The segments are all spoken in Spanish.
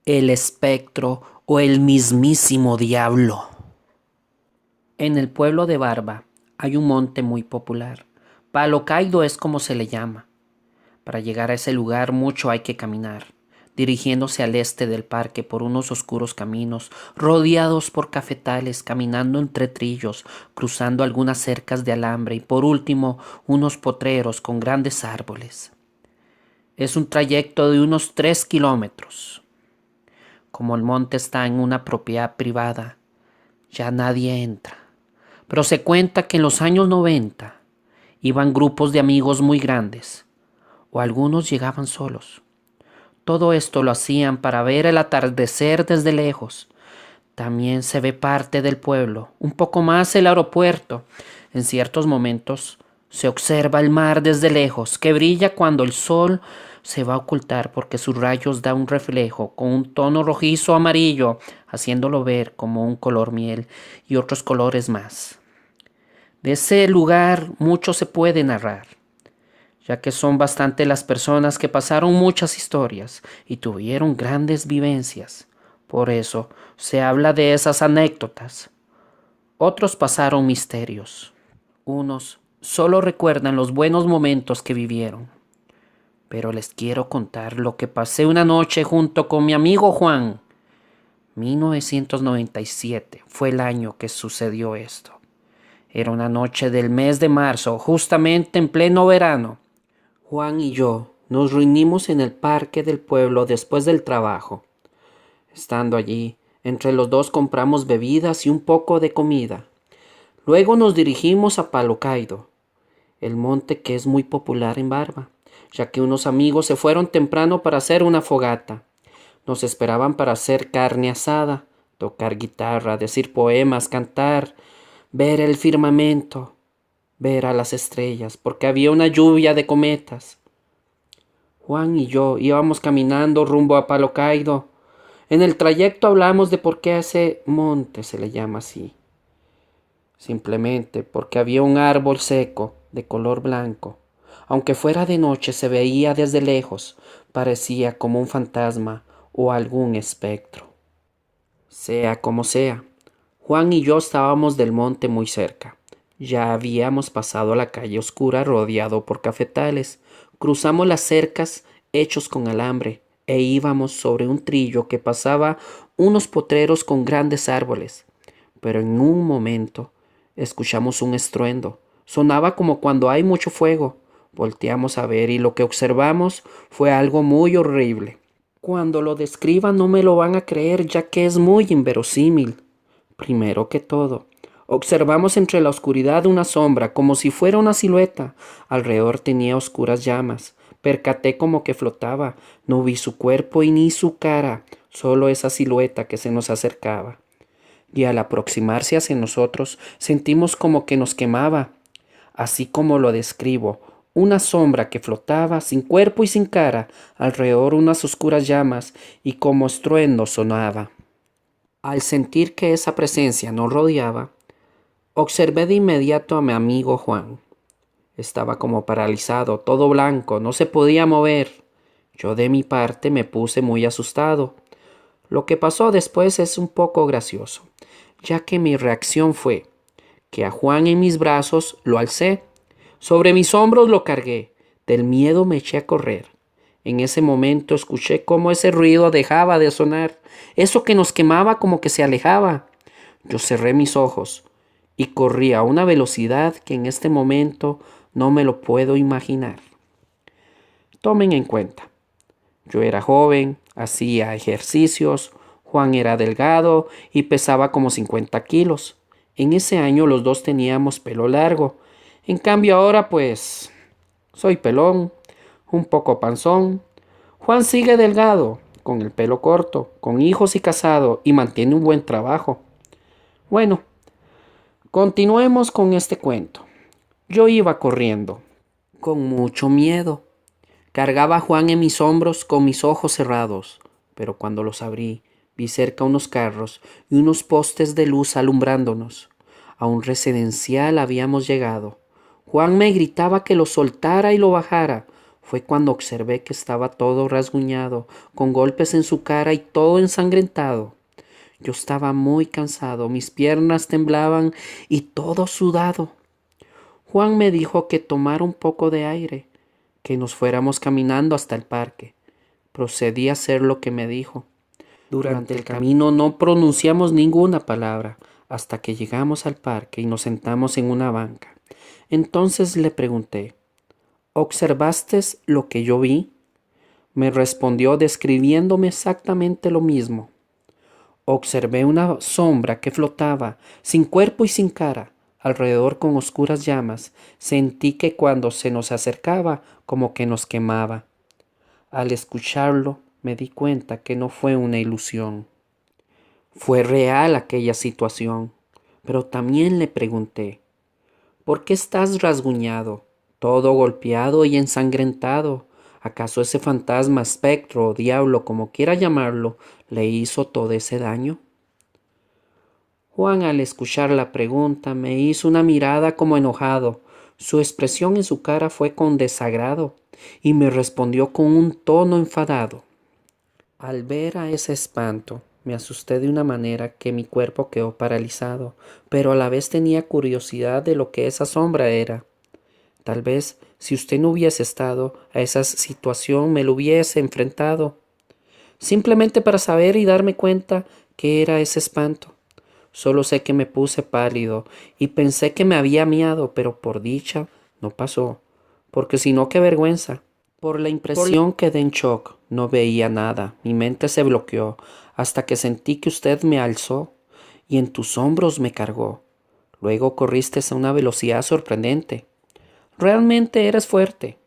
el espectro o el mismísimo diablo. En el pueblo de Barba hay un monte muy popular. Palo Caído es como se le llama. Para llegar a ese lugar mucho hay que caminar, dirigiéndose al este del parque por unos oscuros caminos, rodeados por cafetales, caminando entre trillos, cruzando algunas cercas de alambre y por último unos potreros con grandes árboles. Es un trayecto de unos 3 kilómetros. Como el monte está en una propiedad privada, ya nadie entra. Pero se cuenta que en los años 90 iban grupos de amigos muy grandes, o algunos llegaban solos. Todo esto lo hacían para ver el atardecer desde lejos. También se ve parte del pueblo, un poco más el aeropuerto. En ciertos momentos se observa el mar desde lejos, que brilla cuando el sol se va a ocultar porque sus rayos da un reflejo con un tono rojizo amarillo, haciéndolo ver como un color miel y otros colores más. De ese lugar mucho se puede narrar, ya que son bastante las personas que pasaron muchas historias y tuvieron grandes vivencias. Por eso se habla de esas anécdotas. Otros pasaron misterios. Unos solo recuerdan los buenos momentos que vivieron. Pero les quiero contar lo que pasé una noche junto con mi amigo Juan. 1997 fue el año que sucedió esto. Era una noche del mes de marzo, justamente en pleno verano. Juan y yo nos reunimos en el parque del pueblo después del trabajo. Estando allí, entre los dos compramos bebidas y un poco de comida. Luego nos dirigimos a Palo Caído, el monte que es muy popular en Barba, ya que unos amigos se fueron temprano para hacer una fogata. Nos esperaban para hacer carne asada, tocar guitarra, decir poemas, cantar, ver el firmamento, ver a las estrellas, porque había una lluvia de cometas. Juan y yo íbamos caminando rumbo a Palo Caído. En el trayecto hablamos de por qué a ese monte se le llama así. Simplemente porque había un árbol seco de color blanco. Aunque fuera de noche se veía desde lejos, parecía como un fantasma o algún espectro. Sea como sea, Juan y yo estábamos del monte muy cerca. Ya habíamos pasado la calle oscura rodeado por cafetales, cruzamos las cercas hechos con alambre e íbamos sobre un trillo que pasaba unos potreros con grandes árboles. Pero en un momento escuchamos un estruendo. Sonaba como cuando hay mucho fuego. Volteamos a ver y lo que observamos fue algo muy horrible. Cuando lo describa no me lo van a creer ya que es muy inverosímil. Primero que todo, observamos entre la oscuridad una sombra, como si fuera una silueta. Alrededor tenía oscuras llamas. Percaté como que flotaba. No vi su cuerpo y ni su cara, solo esa silueta que se nos acercaba. Y al aproximarse hacia nosotros, sentimos como que nos quemaba. Así como lo describo, una sombra que flotaba sin cuerpo y sin cara, alrededor unas oscuras llamas y como estruendo sonaba. Al sentir que esa presencia nos rodeaba, observé de inmediato a mi amigo Juan. Estaba como paralizado, todo blanco, no se podía mover. Yo de mi parte me puse muy asustado. Lo que pasó después es un poco gracioso, ya que mi reacción fue que a Juan en mis brazos lo alcé, sobre mis hombros lo cargué, del miedo me eché a correr. En ese momento escuché cómo ese ruido dejaba de sonar, eso que nos quemaba como que se alejaba. Yo cerré mis ojos y corrí a una velocidad que en este momento no me lo puedo imaginar. Tomen en cuenta, yo era joven, hacía ejercicios, Juan era delgado y pesaba como 50 kilos. En ese año los dos teníamos pelo largo. En cambio ahora pues soy pelón, un poco panzón. Juan sigue delgado, con el pelo corto, con hijos y casado y mantiene un buen trabajo. Bueno, continuemos con este cuento. Yo iba corriendo, con mucho miedo. Cargaba a Juan en mis hombros con mis ojos cerrados, pero cuando los abrí, vi cerca unos carros y unos postes de luz alumbrándonos. A un residencial habíamos llegado. Juan me gritaba que lo soltara y lo bajara. fue cuando observé que estaba todo rasguñado, con golpes en su cara y todo ensangrentado. Yo estaba muy cansado, mis piernas temblaban y todo sudado. Juan me dijo que tomara un poco de aire, que nos fuéramos caminando hasta el parque. Procedí a hacer lo que me dijo. Durante el camino no pronunciamos ninguna palabra hasta que llegamos al parque y nos sentamos en una banca. Entonces le pregunté, ¿observaste lo que yo vi? Me respondió describiéndome exactamente lo mismo. Observé una sombra que flotaba, sin cuerpo y sin cara, alrededor con oscuras llamas. Sentí que cuando se nos acercaba, como que nos quemaba. Al escucharlo, me di cuenta que no fue una ilusión. Fue real aquella situación. Pero también le pregunté, ¿por qué estás rasguñado, todo golpeado y ensangrentado? ¿Acaso ese fantasma, espectro o diablo, como quiera llamarlo, le hizo todo ese daño? Juan, al escuchar la pregunta, me hizo una mirada como enojado. Su expresión en su cara fue con desagrado y me respondió con un tono enfadado. Al ver a ese espanto, me asusté de una manera que mi cuerpo quedó paralizado, pero a la vez tenía curiosidad de lo que esa sombra era. Tal vez, si usted no hubiese estado a esa situación, me lo hubiese enfrentado, simplemente para saber y darme cuenta que era ese espanto. Solo sé que me puse pálido y pensé que me había miado, pero por dicha no pasó, porque si no, qué vergüenza. Por la impresión quedé en shock, no veía nada, mi mente se bloqueó, hasta que sentí que usted me alzó y en tus hombros me cargó. Luego corriste a una velocidad sorprendente. Realmente eres fuerte.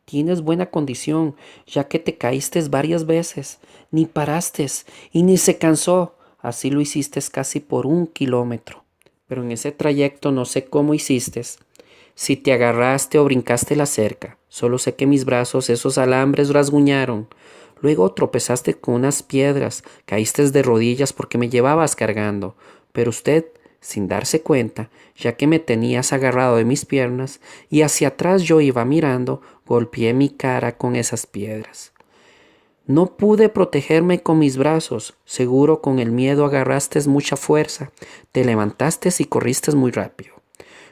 Tienes buena condición, ya que te caíste varias veces, ni paraste y ni se cansó. Así lo hiciste casi por 1 kilómetro. Pero en ese trayecto no sé cómo hiciste. Si te agarraste o brincaste la cerca. Solo sé que mis brazos, esos alambres, rasguñaron. Luego tropezaste con unas piedras, caíste de rodillas porque me llevabas cargando. Pero usted, sin darse cuenta, ya que me tenías agarrado de mis piernas y hacia atrás yo iba mirando, golpeé mi cara con esas piedras. No pude protegerme con mis brazos, seguro con el miedo agarraste mucha fuerza, te levantaste y corriste muy rápido.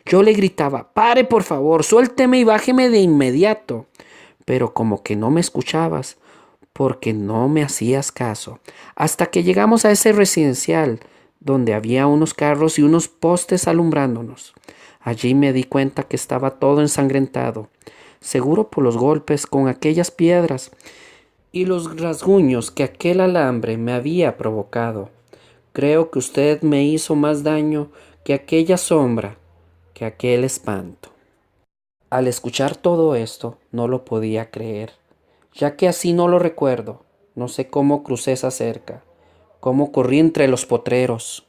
Yo le gritaba, pare por favor, suélteme y bájeme de inmediato, pero como que no me escuchabas, porque no me hacías caso, hasta que llegamos a ese residencial, donde había unos carros y unos postes alumbrándonos. Allí me di cuenta que estaba todo ensangrentado, seguro por los golpes con aquellas piedras y los rasguños que aquel alambre me había provocado. Creo que usted me hizo más daño que aquella sombra, que aquel espanto. Al escuchar todo esto, no lo podía creer, ya que así no lo recuerdo. No sé cómo crucé esa cerca, cómo corrí entre los potreros,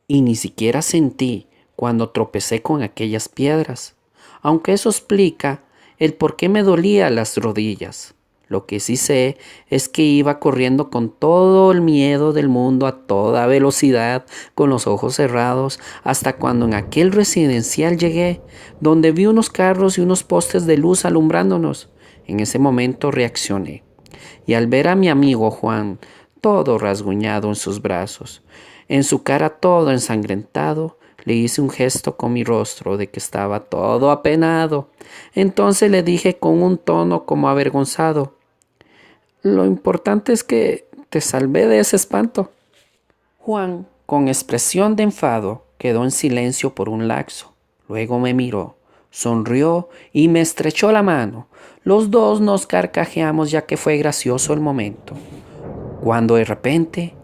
y ni siquiera sentí cuando tropecé con aquellas piedras, aunque eso explica el por qué me dolía las rodillas. Lo que sí sé es que iba corriendo con todo el miedo del mundo a toda velocidad, con los ojos cerrados, hasta cuando en aquel residencial llegué, donde vi unos carros y unos postes de luz alumbrándonos. En ese momento reaccioné, y al ver a mi amigo Juan, todo rasguñado en sus brazos, en su cara todo ensangrentado, le hice un gesto con mi rostro de que estaba todo apenado. Entonces le dije con un tono como avergonzado, lo importante es que te salvé de ese espanto. Juan, con expresión de enfado, quedó en silencio por un lapso. Luego me miró, sonrió y me estrechó la mano. Los dos nos carcajeamos ya que fue gracioso el momento. Cuando de repente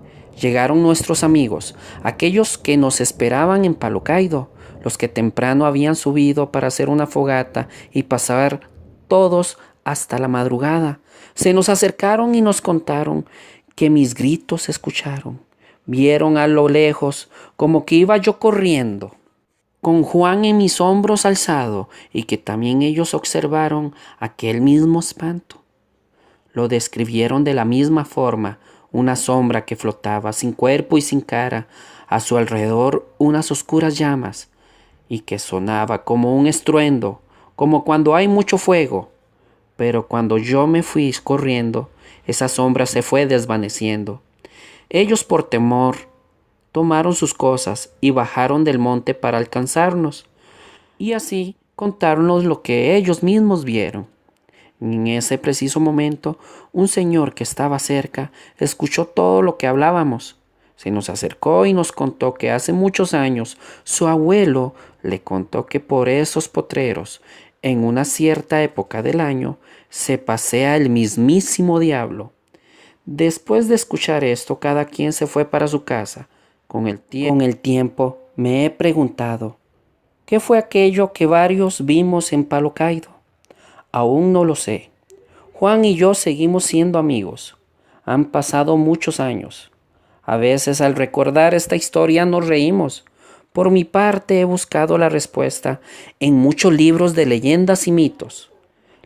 llegaron nuestros amigos, aquellos que nos esperaban en Palo Caído, los que temprano habían subido para hacer una fogata y pasar todos hasta la madrugada. Se nos acercaron y nos contaron que mis gritos se escucharon. Vieron a lo lejos como que iba yo corriendo, con Juan en mis hombros alzado, y que también ellos observaron aquel mismo espanto. Lo describieron de la misma forma, una sombra que flotaba sin cuerpo y sin cara, a su alrededor unas oscuras llamas, y que sonaba como un estruendo, como cuando hay mucho fuego. pero cuando yo me fui corriendo, esa sombra se fue desvaneciendo. Ellos por temor tomaron sus cosas y bajaron del monte para alcanzarnos, y así contarnos lo que ellos mismos vieron. En ese preciso momento, un señor que estaba cerca escuchó todo lo que hablábamos. Se nos acercó y nos contó que hace muchos años su abuelo le contó que por esos potreros, en una cierta época del año, se pasea el mismísimo diablo. Después de escuchar esto, cada quien se fue para su casa. Con el tiempo me he preguntado, ¿qué fue aquello que varios vimos en Palo Caído? Aún no lo sé. Juan y yo seguimos siendo amigos. Han pasado muchos años. A veces al recordar esta historia nos reímos. Por mi parte he buscado la respuesta en muchos libros de leyendas y mitos.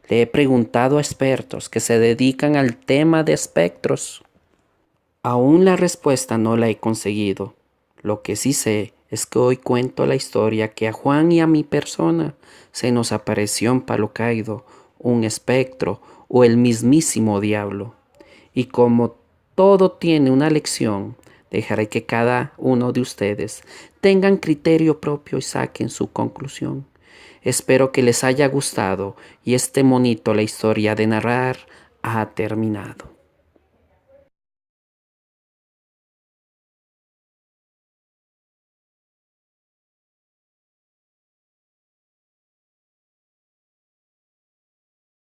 Le he preguntado a expertos que se dedican al tema de espectros. Aún la respuesta no la he conseguido. Lo que sí sé es que hoy cuento la historia que a Juan y a mi persona se nos apareció en Palo Caído un espectro o el mismísimo diablo. Y como todo tiene una lección, dejaré que cada uno de ustedes tengan criterio propio y saquen su conclusión. Espero que les haya gustado y este monito la historia de narrar ha terminado.